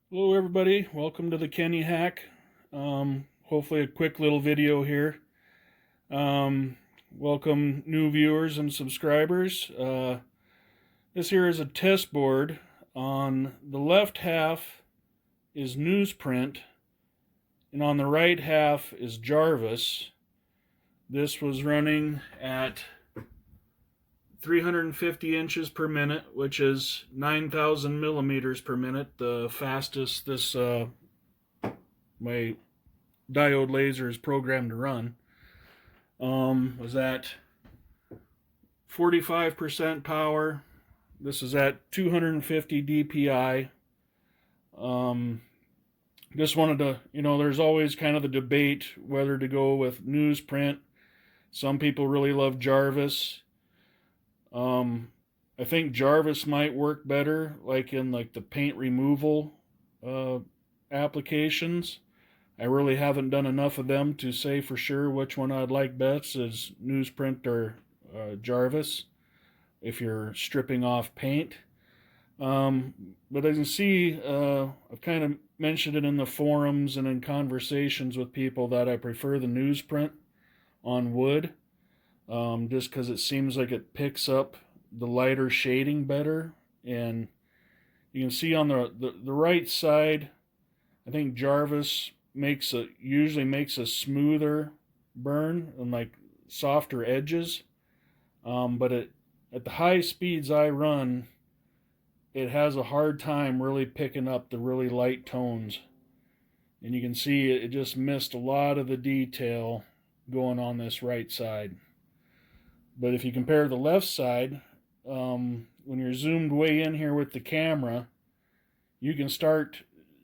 Hello everybody, welcome to the Kenny Hack. Hopefully a quick little video here. Welcome new viewers and subscribers. This here is a test board. On the left half is Newsprint, and on the right half is Jarvis. This was running at 350 inches per minute, which is 9,000 millimeters per minute, the fastest my diode laser is programmed to run. Was at 45% power. This is at 250 dpi. Just wanted to, there's always kind of the debate whether to go with Newsprint. Some people really love Jarvis. I think Jarvis might work better, like in the paint removal applications. I really haven't done enough of them to say for sure which one I'd like best, is Newsprint or Jarvis, if you're stripping off paint. But as you can see, I've kind of mentioned it in the forums and in conversations with people that I prefer the Newsprint on wood, just because it seems like it picks up the lighter shading better. And you can see on the right side, I think Jarvis usually makes a smoother burn and like softer edges. But at the high speeds I run, it has a hard time really picking up the really light tones. And you can see it just missed a lot of the detail going on this right side. But if you compare the left side, when you're zoomed way in here with the camera, you can start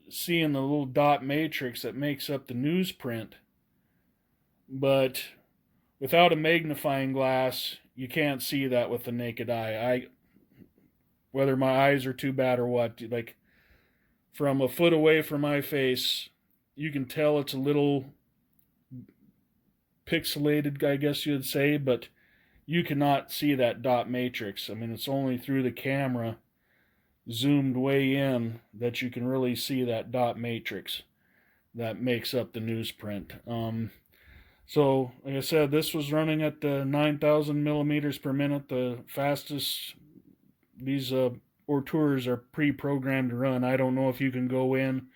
seeing the little dot matrix that makes up the Newsprint. But without a magnifying glass, you can't see that with the naked eye. Whether my eyes are too bad or what, like from a foot away from my face, you can tell it's a little pixelated, I guess you'd say, but you cannot see that dot matrix. I mean, it's only through the camera, zoomed way in, that you can really see that dot matrix that makes up the Newsprint. So, like I said, this was running at 9,000 millimeters per minute, the fastest. These Orturs are pre-programmed to run. I don't know if you can go in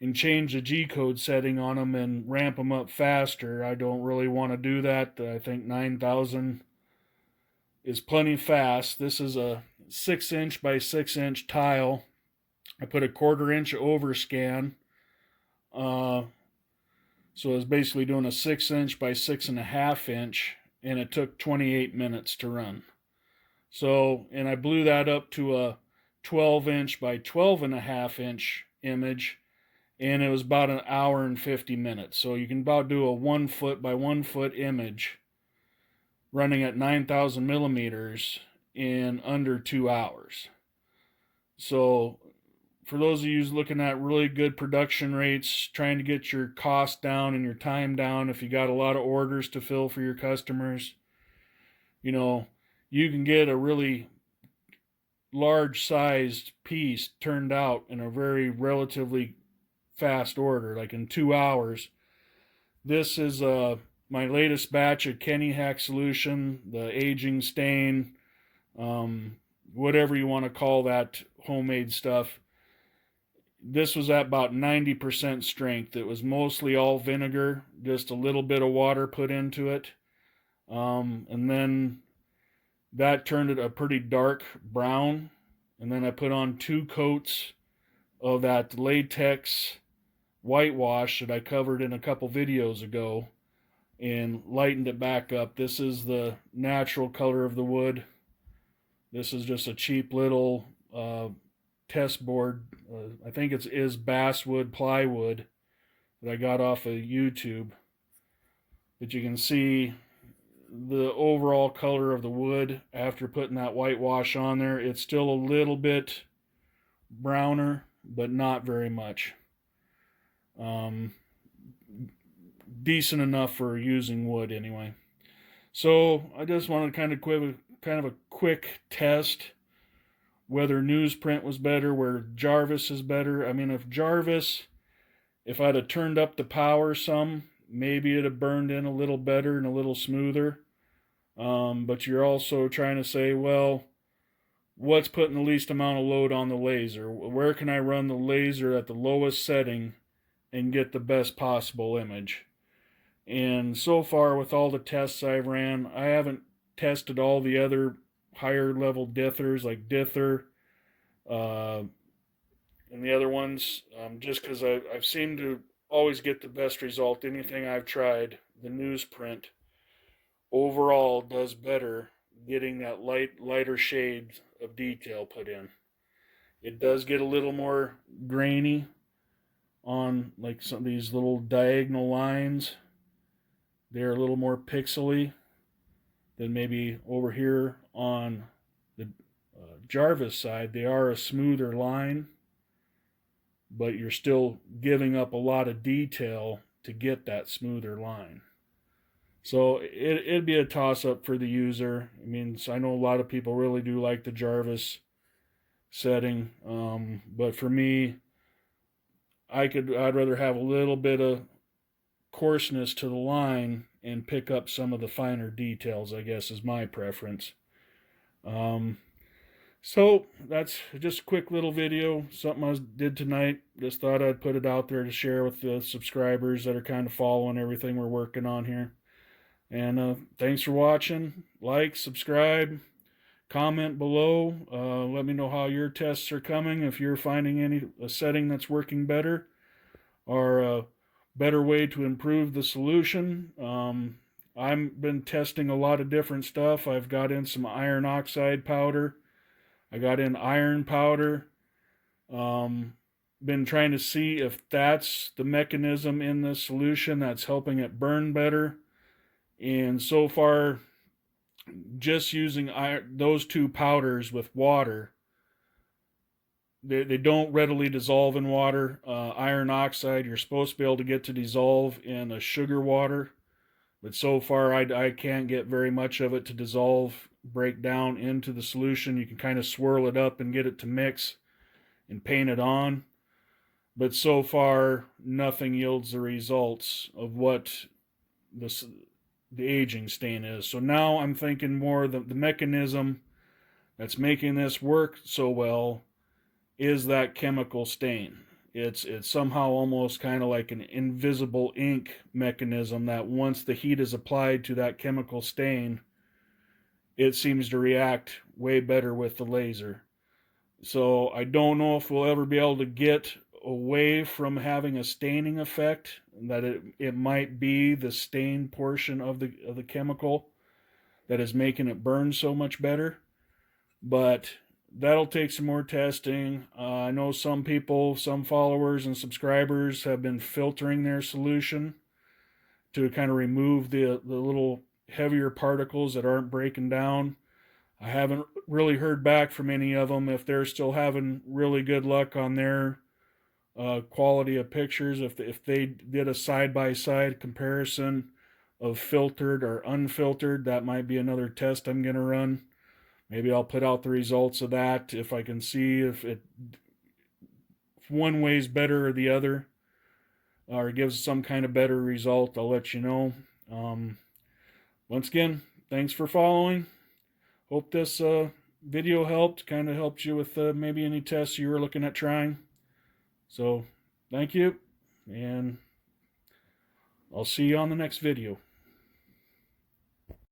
and change the G-code setting on them and ramp them up faster. I don't really want to do that. I think 9,000 is plenty fast. This is a 6-inch by 6-inch tile. I put a 1/4 inch overscan. So I was basically doing a 6-inch by 6.5-inch, and it took 28 minutes to run. So, and I blew that up to a 12-inch by 12.5-inch image, and it was about an hour and 50 minutes. So you can about do a 1 foot by 1 foot image running at 9,000 millimeters in under 2 hours. So for those of you looking at really good production rates, trying to get your cost down and your time down, if you got a lot of orders to fill for your customers, you can get a really large sized piece turned out in a very relatively fast order, like in 2 hours. This is my latest batch of Kenny Hack solution, the aging stain, whatever you want to call that homemade stuff. This was at about 90% strength. It was mostly all vinegar, just a little bit of water put into it. And then that turned it a pretty dark brown. And then I put on 2 coats of that latex whitewash that I covered in a couple videos ago and lightened it back up. This is the natural color of the wood. This is just a cheap little test board. I think it is basswood plywood that I got off of YouTube. But you can see the overall color of the wood after putting that whitewash on there. It's still a little bit browner, but not very much. Decent enough for using wood anyway. So I just wanted to kind of a quick test whether Newsprint was better, where Jarvis is better. I mean, if I'd have turned up the power some, maybe it'd have burned in a little better and a little smoother. But you're also trying to say, well, what's putting the least amount of load on the laser? Where can I run the laser at the lowest setting and get the best possible image? And so far, with all the tests I've ran, I haven't tested all the other higher level dithers like Dither and the other ones, just because I've seemed to always get the best result. Anything I've tried, the Newsprint overall does better getting that lighter shade of detail put in. It does get a little more grainy on like some of these little diagonal lines. They're a little more pixely than maybe over here on the Jarvis side. They are a smoother line, but you're still giving up a lot of detail to get that smoother line. So it'd be a toss-up for the user. I mean, I know a lot of people really do like the Jarvis setting, but for me, I'd rather have a little bit of coarseness to the line and pick up some of the finer details, I guess, is my preference. So that's just a quick little video, something I did tonight. Just thought I'd put it out there to share with the subscribers that are kind of following everything we're working on here. And thanks for watching. Like, subscribe, comment below. Let me know how your tests are coming, if you're finding a setting that's working better or a better way to improve the solution. I've been testing a lot of different stuff. I've got in some iron oxide powder. I got in iron powder. Been trying to see if that's the mechanism in the solution that's helping it burn better. And so far, just using those two powders with water, they don't readily dissolve in water. Iron oxide, you're supposed to be able to get to dissolve in a sugar water, but so far I can't get very much of it to dissolve, break down into the solution. You can kind of swirl it up and get it to mix and paint it on, but so far nothing yields the results of what the aging stain is. So now I'm thinking more the mechanism that's making this work so well is that chemical stain. It's somehow almost kind of like an invisible ink mechanism that once the heat is applied to that chemical stain, it seems to react way better with the laser. So I don't know if we'll ever be able to get away from having a staining effect, that it might be the stain portion of the chemical that is making it burn so much better, but that'll take some more testing. I know some people, some followers and subscribers have been filtering their solution to kind of remove the little heavier particles that aren't breaking down. I haven't really heard back from any of them if they're still having really good luck on their quality of pictures. If they did a side-by-side comparison of filtered or unfiltered, that might be another test I'm going to run. Maybe I'll put out the results of that if I can see if one way's better or the other, or gives some kind of better result. I'll let you know. Once again, thanks for following. Hope this video helped, kind of helped you with maybe any tests you were looking at trying. So, thank you, and I'll see you on the next video.